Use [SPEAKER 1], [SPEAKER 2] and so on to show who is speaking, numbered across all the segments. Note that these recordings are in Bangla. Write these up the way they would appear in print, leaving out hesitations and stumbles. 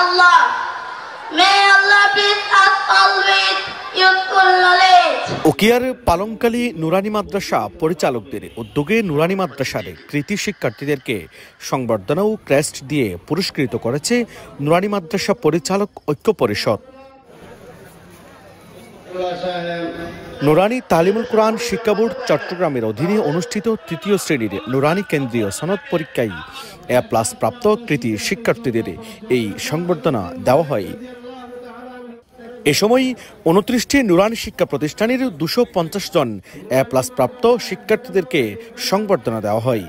[SPEAKER 1] Allah. May Allah bless us all with useful knowledge.
[SPEAKER 2] উকিয়ার পালংকালী নুরানি মাদ্রাসা পরিচালকদের উদ্যোগে নুরানি মাদ্রাসার কৃতি শিক্ষার্থীদেরকে সংবর্ধনা ও ক্রেস্ট দিয়ে পুরস্কৃত করেছে নুরানি মাদ্রাসা পরিচালক ঐক্য পরিষদ। নুরানি তালিমুল কোরআন শিক্ষা বোর্ড চট্টগ্রামের অধীনে অনুষ্ঠিত তৃতীয় শ্রেণীর নুরানি কেন্দ্রীয় সনদ পরীক্ষায় A+ প্রাপ্ত কৃতি শিক্ষার্থীদের এই সংবর্ধনা দেওয়া হয়। এ সময় 29টি নুরানি শিক্ষা প্রতিষ্ঠানের 250 জন A+ প্রাপ্ত শিক্ষার্থীদেরকে সংবর্ধনা দেওয়া হয়।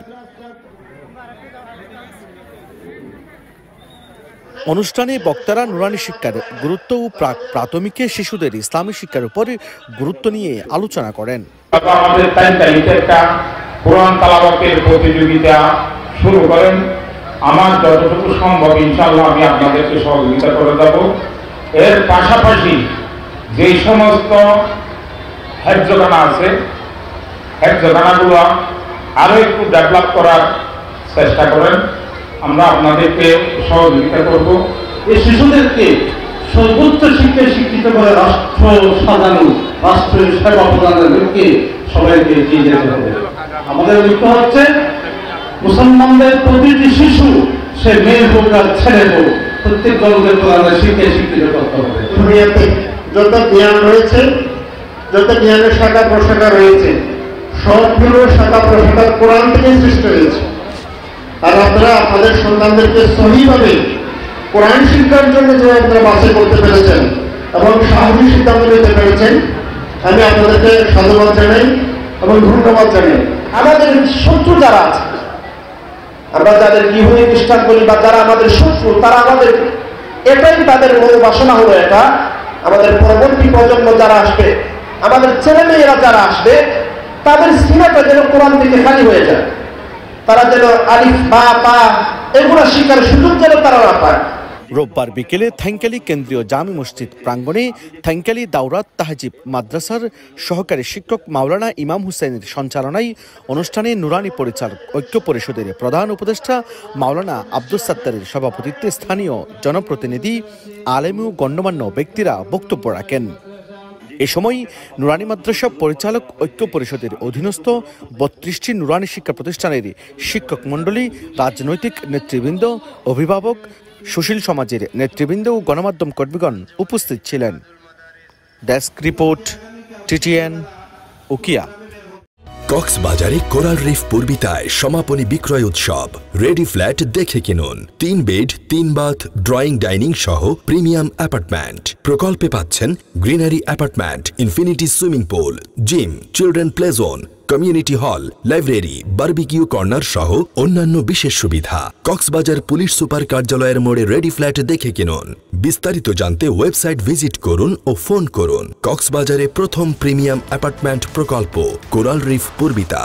[SPEAKER 2] অনুষ্ঠানে বক্তারা নুরানি শিক্ষার গুরুত্ব ও প্রাথমিকে শিশুদের ইসলামী শিক্ষার উপর গুরুত্ব নিয়ে আলোচনা করেন।
[SPEAKER 3] আমাদের একটা কোরআন তেলাওয়াতের প্রতিযোগিতা শুরু করেন। আমার যতটুকু সম্ভব ইনশাআল্লাহ আমি আপনাদেরকে সহযোগিতা করে দেব। এর পাশাপাশি যে সমস্ত হেফজখানা আছে হেফজখানাগুলো আরো একটু ডেভেলপ করার চেষ্টা করেন। আমরা আপনাদেরকে সহযোগিতা করব।
[SPEAKER 4] এই শিশুদেরকে সর্বোচ্চ শিক্ষায় শিক্ষিত করে রাষ্ট্র সাজানো, রাষ্ট্রের সেবা প্রদানের লক্ষ্যে সবাইকে এগিয়ে যেতে হবে। আমাদের লক্ষ্য হচ্ছে মুসলমানদের প্রতিটি শিশু, সে মেয়ে হোক আর ছেলে হোক, প্রত্যেক জনকে প্রধানের শিক্ষায় শিক্ষিত করতে হবে।
[SPEAKER 5] দুনিয়াতে যত জ্ঞান রয়েছে, যত জ্ঞানের শাখা প্রশাখা রয়েছে, সবগুলো শাখা প্রশাখা কোরআন থেকে সৃষ্টি হয়েছে। আর আপনারা আপনাদের সন্তানদেরকে সহিভাবে কোরআন শিক্ষার জন্য যে আপনারা বাছাই করতে পেরেছেন এবং সাহসী সিদ্ধান্ত নিতে পেরেছেন, আমি আপনাদেরকে সাধুবাদ জানাই এবং ধন্যবাদ জানাই।
[SPEAKER 6] আমাদের শত্রু যারা আছে, আমরা যাদের ইহুদি খ্রিস্টান বলি বা যারা আমাদের শত্রু, তারা আমাদের এটাই তাদের মনোবাসনা হলো এটা, আমাদের পরবর্তী প্রজন্ম যারা আসবে, আমাদের ছেলে মেয়েরা যারা আসবে, তাদের সিনাটা যেন কোরআন থেকে খালি হয়ে যায়। তারা যেন আলিফ বা তা এগুলো শিখার সুযোগ যেন তারা না পায়।
[SPEAKER 2] রোববার বিকেলে থাইংকালী কেন্দ্রীয় জামি মসজিদ প্রাঙ্গণে থাইংকালী দাওরাত তাহজিব মাদ্রাসার সহকারী শিক্ষক মাওলানা ইমাম হুসেনের সঞ্চালনায় অনুষ্ঠানে নুরানি পরিচালক ঐক্য পরিষদের প্রধান উপদেষ্টা মাওলানা আব্দুস সাত্তারের সভাপতিত্বে স্থানীয় জনপ্রতিনিধি, আলেম ও গণ্যমান্য ব্যক্তিরা বক্তব্য রাখেন। এ সময় নুরানি মাদ্রাসা পরিচালক ঐক্য পরিষদের অধীনস্থ 32টি নুরানি শিক্ষা প্রতিষ্ঠানের শিক্ষক মণ্ডলী, রাজনৈতিক নেতৃবৃন্দ, অভিভাবক, সুশীল সমাজের নেতৃবৃন্দ ও গণমাধ্যম কর্মীগণ উপস্থিত ছিলেন। Desk report, TTN, Ukhia.
[SPEAKER 7] কক্সবাজারে কোরাল রিফ পূর্বিতায় সমাপনী বিক্রয় উৎসব। রেডি ফ্ল্যাট দেখে কিনুন। 3 বেড 3 বাথ ড্রয়িং ডাইনিং সহ প্রিমিয়াম অ্যাপার্টমেন্ট। প্রকল্পে পাচ্ছেন greenery apartment, infinity swimming pool, gym, children play zone, community hall, library, barbecue corner সহ অন্যান্য বিশেষ সুবিধা। কক্সবাজার পুলিশ সুপার কার্যালয়ের মোড়ে রেডি ফ্ল্যাট দেখে কিনুন। বিস্তারিত জানতে ওয়েবসাইট ভিজিট করুন ও ফোন করুন। কক্সবাজারে প্রথম প্রিমিয়াম অ্যাপার্টমেন্ট প্রকল্প কোরাল রিফ পূর্বিতা।